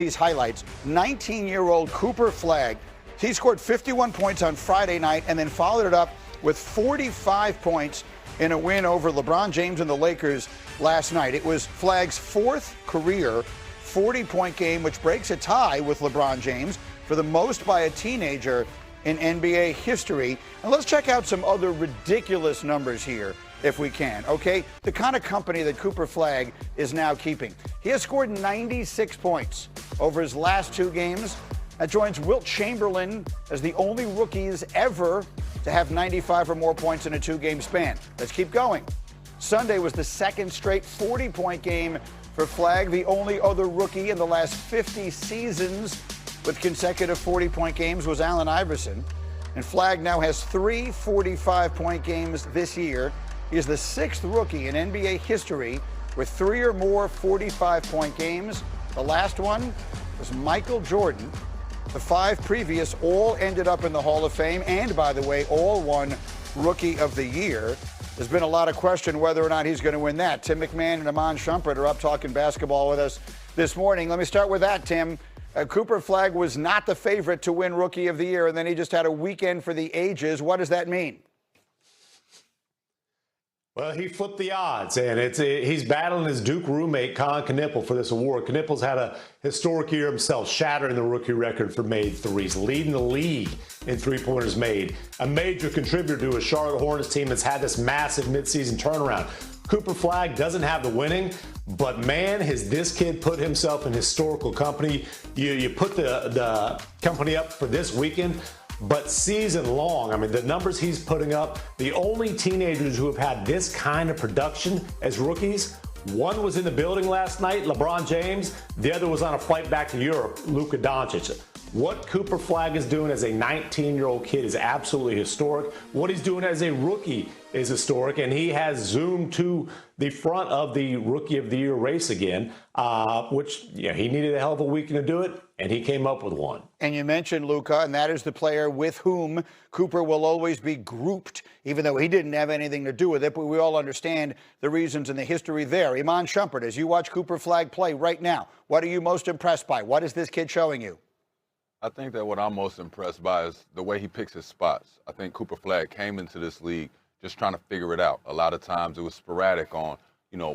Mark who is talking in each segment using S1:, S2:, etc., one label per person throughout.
S1: These highlights, 19-year-old Cooper Flagg. He scored 51 points on Friday night and then followed it up with 45 points in a win over LeBron James and the Lakers last night. It was Flagg's fourth career 40-point game, which breaks a tie with LeBron James for the most by a teenager in NBA history. And let's check out some other ridiculous numbers here, if we can, okay? The kind of company that Cooper Flagg is now keeping. He has scored 96 points over his last two games. That joins Wilt Chamberlain as the only rookies ever to have 95 or more points in a two-game span. Let's keep going. Sunday was the second straight 40-point game for Flagg, the only other rookie in the last 50 seasons with consecutive 40-point games was Allen Iverson. And Flagg now has three 45-point games this year. He is the sixth rookie in NBA history with three or more 45-point games. The last one was Michael Jordan. The five previous all ended up in the Hall of Fame and, by the way, all won Rookie of the Year. There's been a lot of question whether or not he's going to win that. Tim McMahon and Iman Shumpert are up talking basketball with us this morning. Let me start with that, Tim. Cooper Flagg was not the favorite to win Rookie of the Year, and then he just had a weekend for the ages. What does that mean?
S2: Well, he flipped the odds, and he's battling his Duke roommate, Colin Knippel, for this award. Knippel's had a historic year himself, shattering the rookie record for made threes, leading the league in three-pointers made, a major contributor to a Charlotte Hornets team that's had this massive midseason turnaround. Cooper Flagg doesn't have the winning, but man, has this kid put himself in historical company. You put the company up for this weekend, but season long, I mean, the numbers he's putting up, the only teenagers who have had this kind of production as rookies, one was in the building last night, LeBron James. The other was on a flight back to Europe, Luka Doncic. What Cooper Flagg is doing as a 19-year-old kid is absolutely historic. What he's doing as a rookie is historic, and he has zoomed to the front of the Rookie of the Year race again, which he needed a hell of a weekend to do it, and he came up with one.
S1: And you mentioned Luka, and that is the player with whom Cooper will always be grouped, even though he didn't have anything to do with it, but we all understand the reasons and the history there. Iman Shumpert, as you watch Cooper Flagg play right now, what are you most impressed by? What is this kid showing you?
S3: I think that what I'm most impressed by is the way he picks his spots. I think Cooper Flagg came into this league just trying to figure it out. A lot of times it was sporadic on,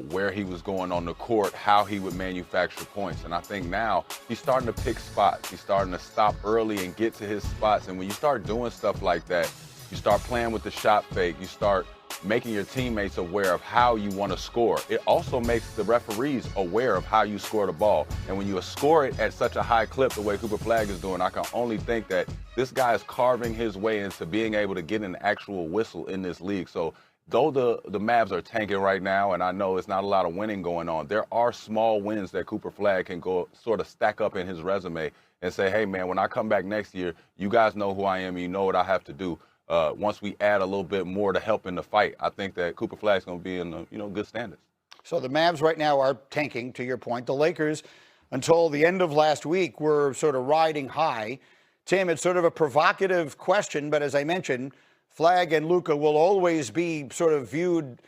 S3: where he was going on the court, how he would manufacture points. And I think now he's starting to pick spots. He's starting to stop early and get to his spots. And when you start doing stuff like that, you start playing with the shot fake. You start making your teammates aware of how you want to score. It also makes the referees aware of how you score the ball. And when you score it at such a high clip, the way Cooper Flagg is doing, I can only think that this guy is carving his way into being able to get an actual whistle in this league. So though the Mavs are tanking right now, and I know it's not a lot of winning going on, there are small wins that Cooper Flagg can go sort of stack up in his resume and say, hey, man, when I come back next year, you guys know who I am. You know what I have to do. Once we add a little bit more to help in the fight, I think that Cooper Flagg's going to be in good standards.
S1: So the Mavs right now are tanking, to your point. The Lakers, until the end of last week, were sort of riding high. Tim, it's sort of a provocative question, but as I mentioned, Flagg and Luka will always be sort of viewed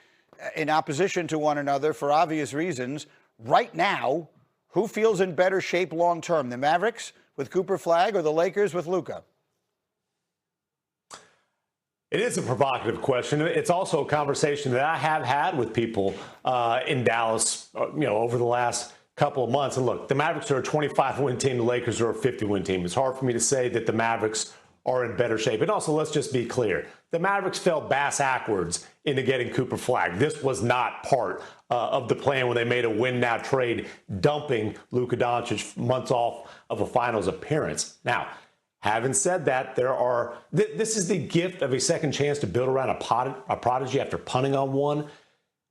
S1: in opposition to one another for obvious reasons. Right now, who feels in better shape long term, the Mavericks with Cooper Flagg or the Lakers with Luka?
S2: It is a provocative question. It's also a conversation that I have had with people in Dallas, over the last couple of months. And look, the Mavericks are a 25-win team. The Lakers are a 50-win team. It's hard for me to say that the Mavericks are in better shape. And also, let's just be clear. The Mavericks fell bass-ackwards into getting Cooper Flagg. This was not part of the plan when they made a win-now trade, dumping Luka Doncic months off of a finals appearance. Now, having said that, this is the gift of a second chance to build around a prodigy after punting on one.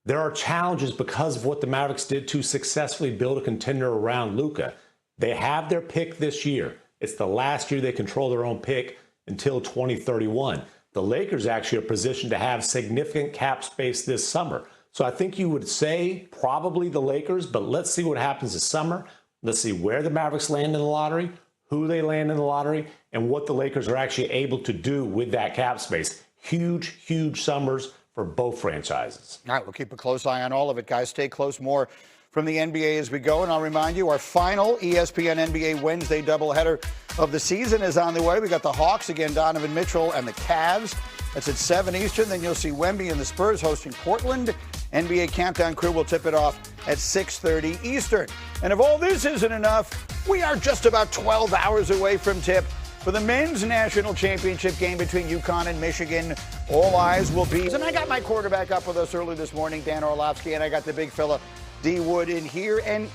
S2: There are challenges because of what the Mavericks did to successfully build a contender around Luka. They have their pick this year. It's the last year they control their own pick until 2031. The Lakers actually are positioned to have significant cap space this summer. So I think you would say probably the Lakers, but let's see what happens this summer. Let's see where the Mavericks land in the lottery, who they land in the lottery, and what the Lakers are actually able to do with that cap space. Huge, huge summers for both franchises.
S1: All right, we'll keep a close eye on all of it, guys. Stay close. More from the NBA as we go. And I'll remind you, our final ESPN NBA Wednesday doubleheader of the season is on the way. We got the Hawks, again, Donovan Mitchell, and the Cavs. That's at 7 Eastern. Then you'll see Wemby and the Spurs hosting Portland. NBA Countdown crew will tip it off at 6:30 Eastern. And if all this isn't enough, we are just about 12 hours away from tip for the men's national championship game between UConn and Michigan. All eyes will be. And I got my quarterback up with us early this morning, Dan Orlovsky, and I got the big fella, D. Wood, in here. And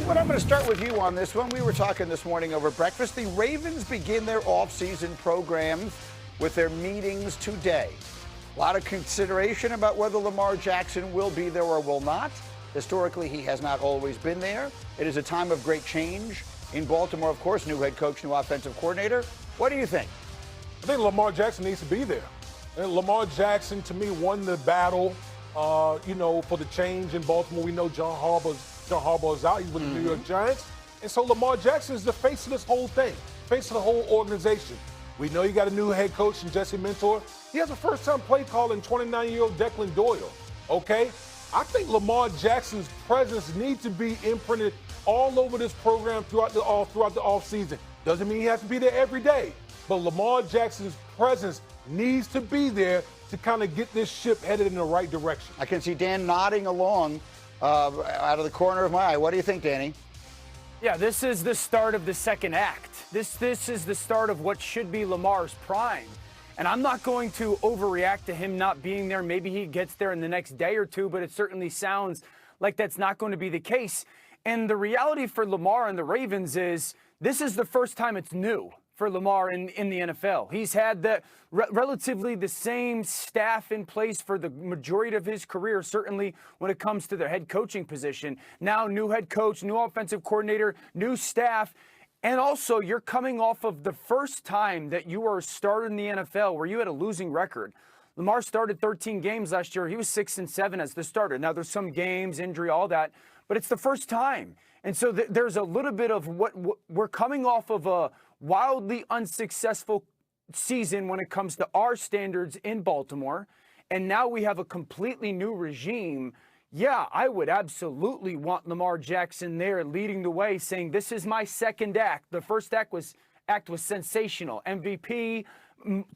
S1: what I'm going to start with you on this one. We were talking this morning over breakfast. The Ravens begin their off-season programs with their meetings today. A lot of consideration about whether Lamar Jackson will be there or will not. Historically, he has not always been there. It is a time of great change in Baltimore, of course, new head coach, new offensive coordinator. What do you think?
S4: I think Lamar Jackson needs to be there. And Lamar Jackson, to me, won the battle, for the change in Baltimore. We know John Harbaugh's out. He's with the New York Giants. And so Lamar Jackson is the face of this whole thing, face of the whole organization. We know you got a new head coach in Jesse Mentor. He has a first-time play call in 29-year-old Declan Doyle, okay? I think Lamar Jackson's presence needs to be imprinted all over this program throughout the offseason. Doesn't mean he has to be there every day, but Lamar Jackson's presence needs to be there to kind of get this ship headed in the right direction.
S1: I can see Dan nodding along out of the corner of my eye. What do you think, Danny?
S5: Yeah, this is the start of the second act. This is the start of what should be Lamar's prime. And I'm not going to overreact to him not being there. Maybe he gets there in the next day or two, but it certainly sounds like that's not going to be the case. And the reality for Lamar and the Ravens is this is the first time it's new for Lamar in the NFL. He's had relatively the same staff in place for the majority of his career, certainly when it comes to the head coaching position. Now, new head coach, new offensive coordinator, new staff. And also, you're coming off of the first time that you were a starter in the NFL where you had a losing record. Lamar started 13 games last year. He was 6-7 as the starter. Now, there's some games, injury, all that, but it's the first time. And so there's a little bit of what we're coming off of a wildly unsuccessful season when it comes to our standards in Baltimore. And now we have a completely new regime. Yeah, I would absolutely want Lamar Jackson there leading the way, saying this is my second act. The first act was sensational. MVP,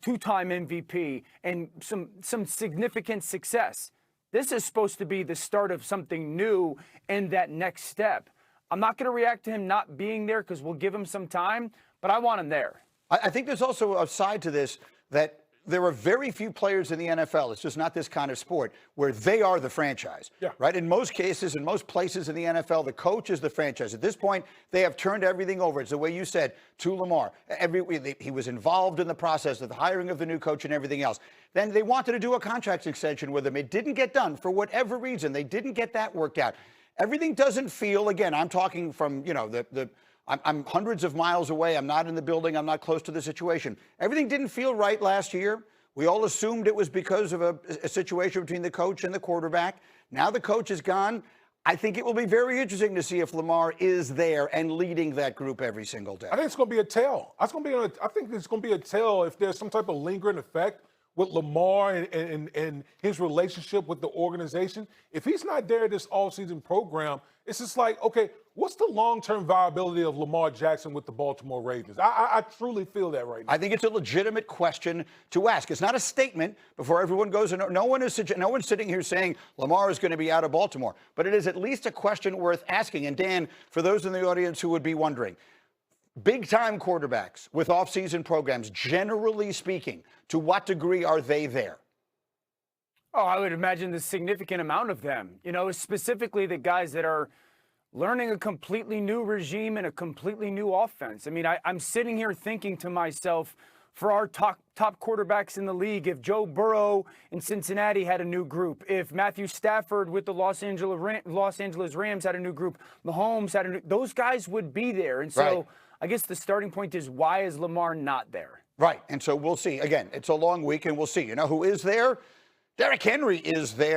S5: two-time MVP, and some significant success. This is supposed to be the start of something new and that next step. I'm not going to react to him not being there because we'll give him some time, but I want him there.
S1: I think there's also a side to this that there are very few players in the NFL, it's just not this kind of sport, where they are the franchise, right? In most cases, in most places in the NFL, the coach is the franchise. At this point, they have turned everything over. It's the way you said, to Lamar. He was involved in the process of the hiring of the new coach and everything else. Then they wanted to do a contract extension with him. It didn't get done for whatever reason. They didn't get that worked out. Everything doesn't feel, again, I'm talking from, I'm hundreds of miles away. I'm not in the building. I'm not close to the situation. Everything didn't feel right last year. We all assumed it was because of a situation between the coach and the quarterback. Now the coach is gone. I think it will be very interesting to see if Lamar is there and leading that group every single day.
S4: I think it's going to be a tell. I think it's going to be a tell if there's some type of lingering effect with Lamar and his relationship with the organization. If he's not there this offseason program, it's just like, okay, what's the long-term viability of Lamar Jackson with the Baltimore Ravens? I truly feel that right now.
S1: I think it's a legitimate question to ask. It's not a statement before everyone goes. No one's sitting here saying Lamar is going to be out of Baltimore, but it is at least a question worth asking. And Dan, for those in the audience who would be wondering, big-time quarterbacks with off-season programs, generally speaking, to what degree are they there?
S5: Oh, I would imagine the significant amount of them, specifically the guys that are learning a completely new regime and a completely new offense. I mean, I'm sitting here thinking to myself, for our top quarterbacks in the league, if Joe Burrow in Cincinnati had a new group, if Matthew Stafford with the Los Angeles Rams had a new group, Mahomes had a new, those guys would be there. And so
S1: right.
S5: I guess the starting point is, why is Lamar not there?
S1: Right. And so we'll see. Again, it's a long week and we'll see. You know who is there? Derrick Henry is there.